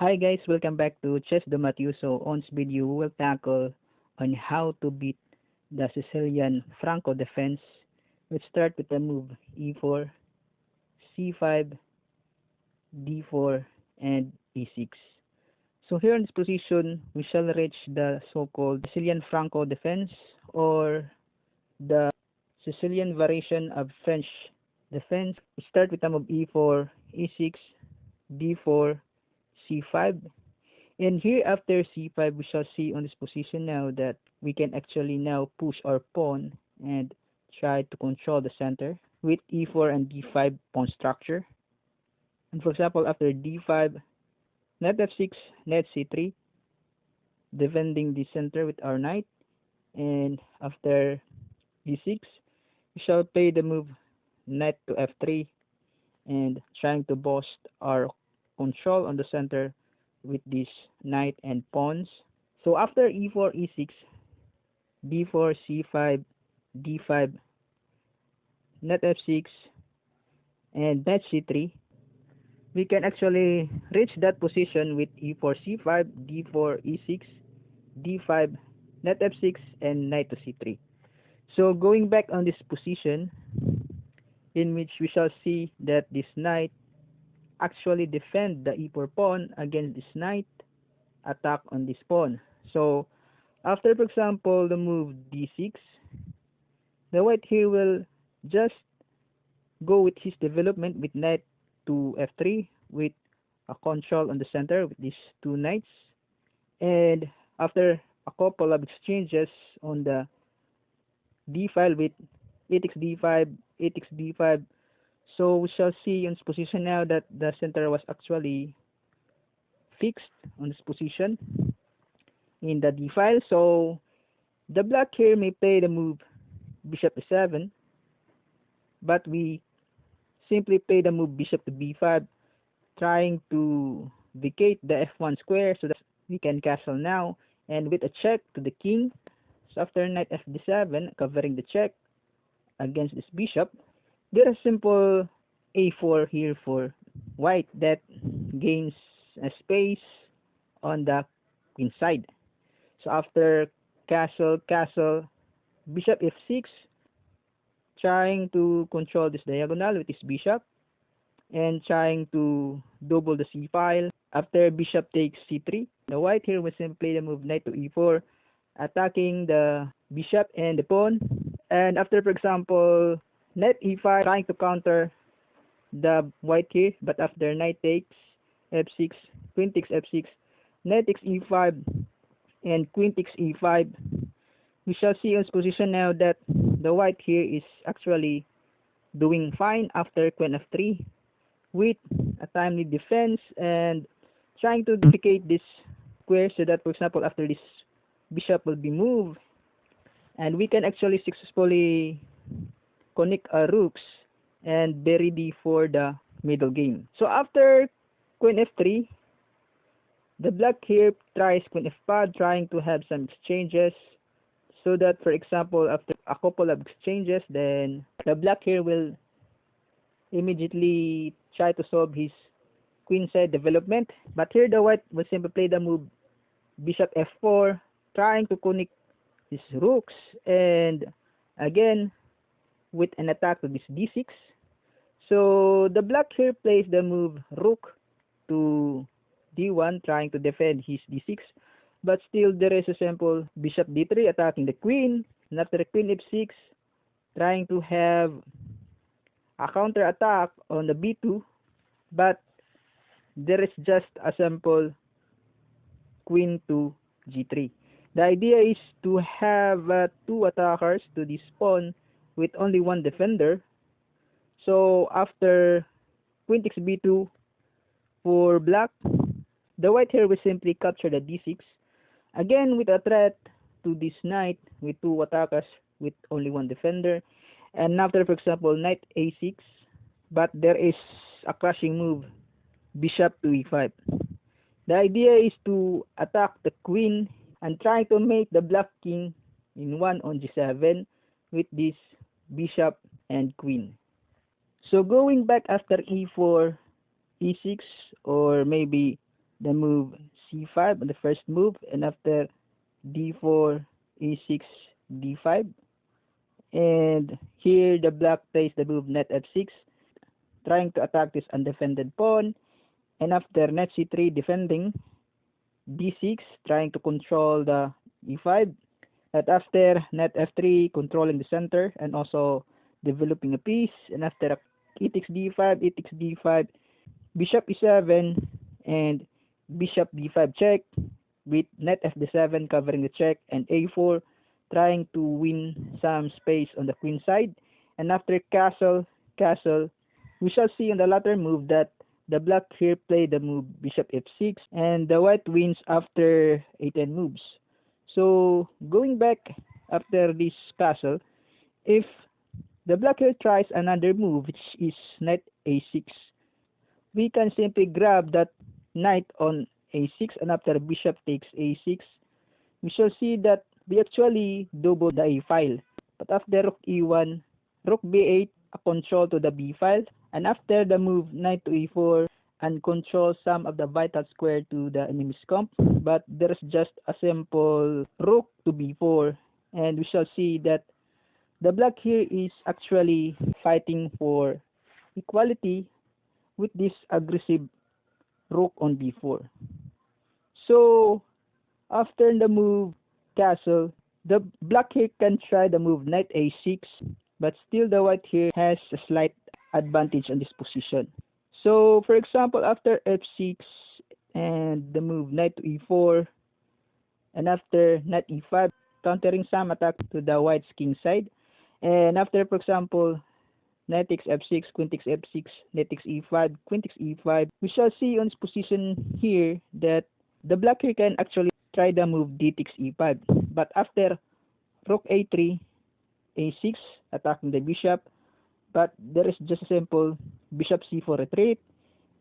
Hi guys, welcome back to Chess the Matthew. So on this video, we will tackle on how to beat the Sicilian-Franco defense. Let's start with the move e4, c5, d4, and e6. So here in this position, we shall reach the so-called Sicilian-Franco defense or the Sicilian variation of French defense. We start with the move e4, e6, d4, c5. And here after c5, we shall see on this position now that we can actually now push our pawn and try to control the center with e4 and d5 pawn structure. And for example, after d5, knight f6, knight c3, defending the center with our knight. And after d6, we shall play the move knight to f3 and trying to boost our control on the center with this knight and pawns. So after e4, e6, d4, c5, d5, knight f6, and knight c3, we can actually reach that position with e4, c5, d4, e6, d5, knight f6, and knight to c3. So going back on this position, in which we shall see that this knight actually defend the e4 pawn against this knight attack on this pawn. So after, for example, the move d6, the white here will just go with his development with knight to f3 with a control on the center with these two knights. And after a couple of exchanges on the d file with a takes d5, a takes d5, so we shall see in this position now that the center was actually fixed on this position in the d file. So the black here may play the move bishop e7, but we simply play the move bishop to b5, trying to vacate the f1 square so that we can castle now, and with a check to the king. So after knight fd7, covering the check against this bishop, there is simple a4 here for white that gains a space on the queen side. So after castle, bishop f6, trying to control this diagonal with this bishop and trying to double the c file. After bishop takes c3, the white here will simply play the move knight to e4, attacking the bishop and the pawn. And after, for example, knight e5, trying to counter the white here, but after knight takes f6, queen takes f6, knight takes e5, and queen takes e5, we shall see in this position now that the white here is actually doing fine after queen f3 with a timely defense and trying to duplicate this square so that, for example, after this bishop will be moved and we can actually successfully connect our rooks and be ready for the middle game. So after queen f3, the black here tries queen f5, trying to have some exchanges so that, for example, after a couple of exchanges, then the black here will immediately try to solve his queenside development. But here the white will simply play the move bishop f4, trying to connect his rooks, and again with an attack to this d6. So the black here plays the move rook to d1, trying to defend his d6, but still there is a simple bishop d3 attacking the queen, and after the queen f6, trying to have a counter attack on the b2, but there is just a simple queen to g3. The idea is to have two attackers to this pawn with only one defender. So after queen takes b2 for black, the white here will simply capture the d6, again with a threat to this knight with two attackers with only one defender. And after, for example, knight a6, but there is a crashing move bishop to e5. The idea is to attack the queen and try to make the black king in one on g7 with this bishop and queen. So going back after e4, e6, or maybe the move c5 on the first move, and after d4, a6, d5. And here the black plays the move knight f6, trying to attack this undefended pawn. And after knight c3, defending, d6, trying to control the e5. And after knight f3, controlling the center and also developing a piece. And after e takes d5, e takes d5, bishop e7, and bishop d5 check, with knight fd7 covering the check, and a4 trying to win some space on the queen side. And after castle, we shall see on the latter move that the black here played the move bishop f6, and the white wins after a10 moves. So going back after this castle, if the black here tries another move, which is knight a6, we can simply grab that knight on a6, and after bishop takes a6, we shall see that we actually double the a file. But after rook e1, rook b8, a control to the b file, and after the move knight to e4, and control some of the vital square to the enemy's camp, but there's just a simple rook to b4, and we shall see that the black here is actually fighting for equality with this aggressive rook on b4. So after the move castle, the black here can try the move knight a6, but still the white here has a slight advantage on this position. So for example, after f6 and the move knight to e4, and after knight e5, countering some attack to the white's king side, and after, for example, knight takes f6, queen takes f6, knight takes e5, queen takes e5, we shall see on this position here that the black here can actually try the move d takes e5, but after rook a3, a6, attacking the bishop, but there is just a simple bishop c4 retreat,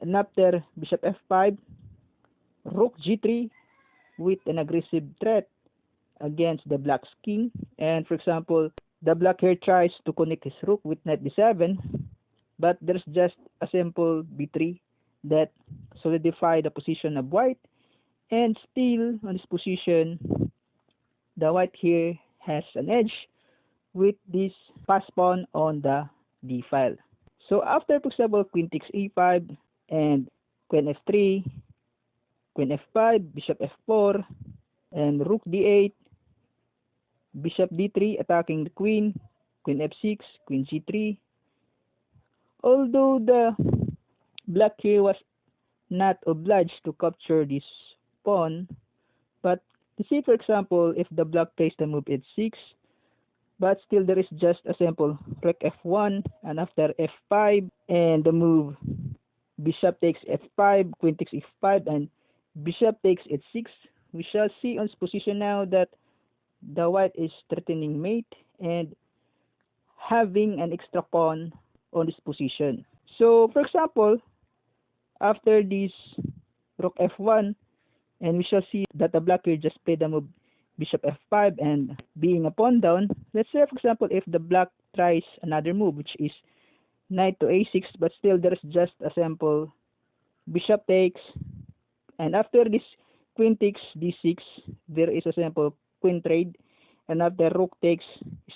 and after bishop f5, rook g3 with an aggressive threat against the black's king. And for example, the black here tries to connect his rook with knight d7, but there's just a simple b3 that solidify the position of white. And still on this position, the white here has an edge with this pass pawn on the d file. So after, for example, queen takes e5 and queen f3, queen f5, bishop f4, and rook d8, bishop d3 attacking the queen, queen f6, queen g3. Although the black here was not obliged to capture this pawn, but you see, for example, if the black plays the move h6, but still there is just a simple rook f1, and after f5 and the move bishop takes f5, queen takes f5, and bishop takes h6, we shall see on this position now that the white is threatening mate and having an extra pawn on this position. So for example, after this rook f1, and we shall see that the black here just played the move bishop f5 and being a pawn down. Let's say, for example, if the black tries another move, which is knight to a6, but still there's just a simple bishop takes, and after this queen takes d6, there is a simple queen trade, and after rook takes,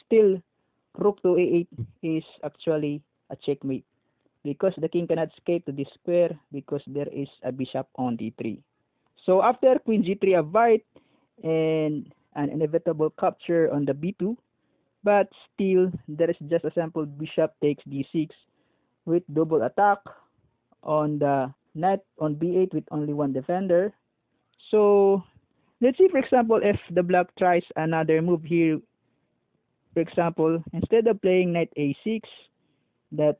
still rook to a8 is actually a checkmate, because the king cannot escape to this square because there is a bishop on d3. So after queen g3 of white and an inevitable capture on the b2, but still there is just a simple bishop takes d6 with double attack on the knight on b8 with only one defender. So let's see, for example, if the black tries another move here. For example, instead of playing knight a6, that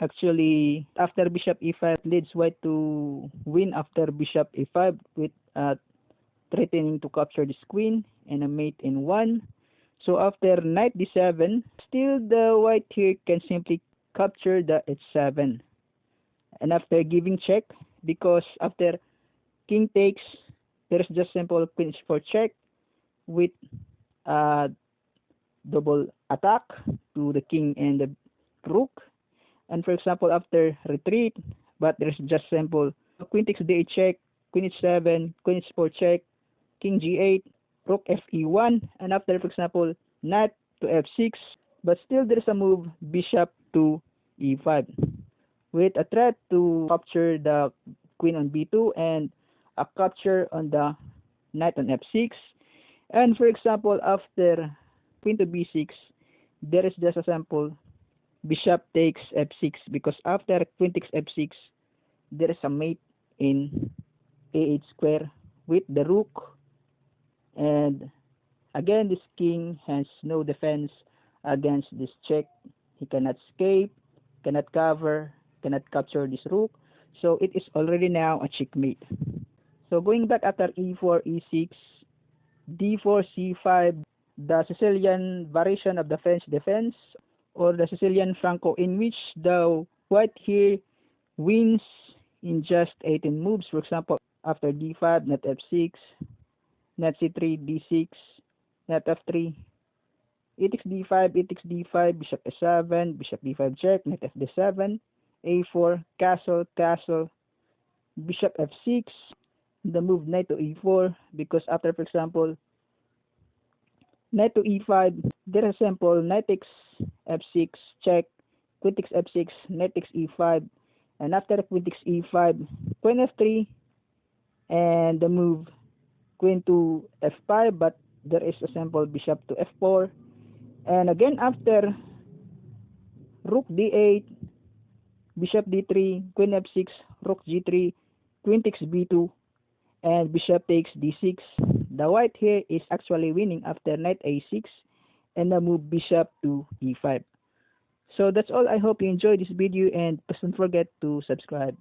actually after bishop e5 leads white to win after bishop e5 with threatening to capture this queen and a mate in 1. So after knight d7, still the white here can simply capture the h7. And after giving check, because after king takes, there is just simple queen h4 check with double attack to the king and the rook. And for example, after retreat, but there's just simple queen takes d8 check queen h7, queen h4 check, king g8, rook fe1, and after, for example, knight to f6, but still there's a move bishop to e5 with a threat to capture the queen on b2 and a capture on the knight on f6. And for example, after queen to b6, there is just a sample bishop takes f6 because after queen takes f6, there is a mate in a8 square with the rook, and again this king has no defense against this check. He cannot escape, cannot cover, cannot capture this rook, so it is already now a checkmate. So going back after e4, e6, d4, c5, the Sicilian variation of the French defense, or the Sicilian-Franco, in which the white here wins in just 18 moves. For example, after d5, knight f6, knight c3, d6, knight f3, e takes d5, e takes d5, bishop s7, bishop d5 check, knight f d7, a4, castle, castle, bishop f6, the move knight to e4, because after, for example, knight to e5, there is a simple knight takes f6 check, queen takes f6, knight takes e5, and after queen takes e5, queen f3, and the move queen to f5, but there is a simple bishop to f4, and again after rook d8, bishop d3, queen f6, rook g3, queen takes b2, and bishop takes d6. The white here is actually winning after knight a6 and the move bishop to e5. So that's all. I hope you enjoyed this video, and please don't forget to subscribe.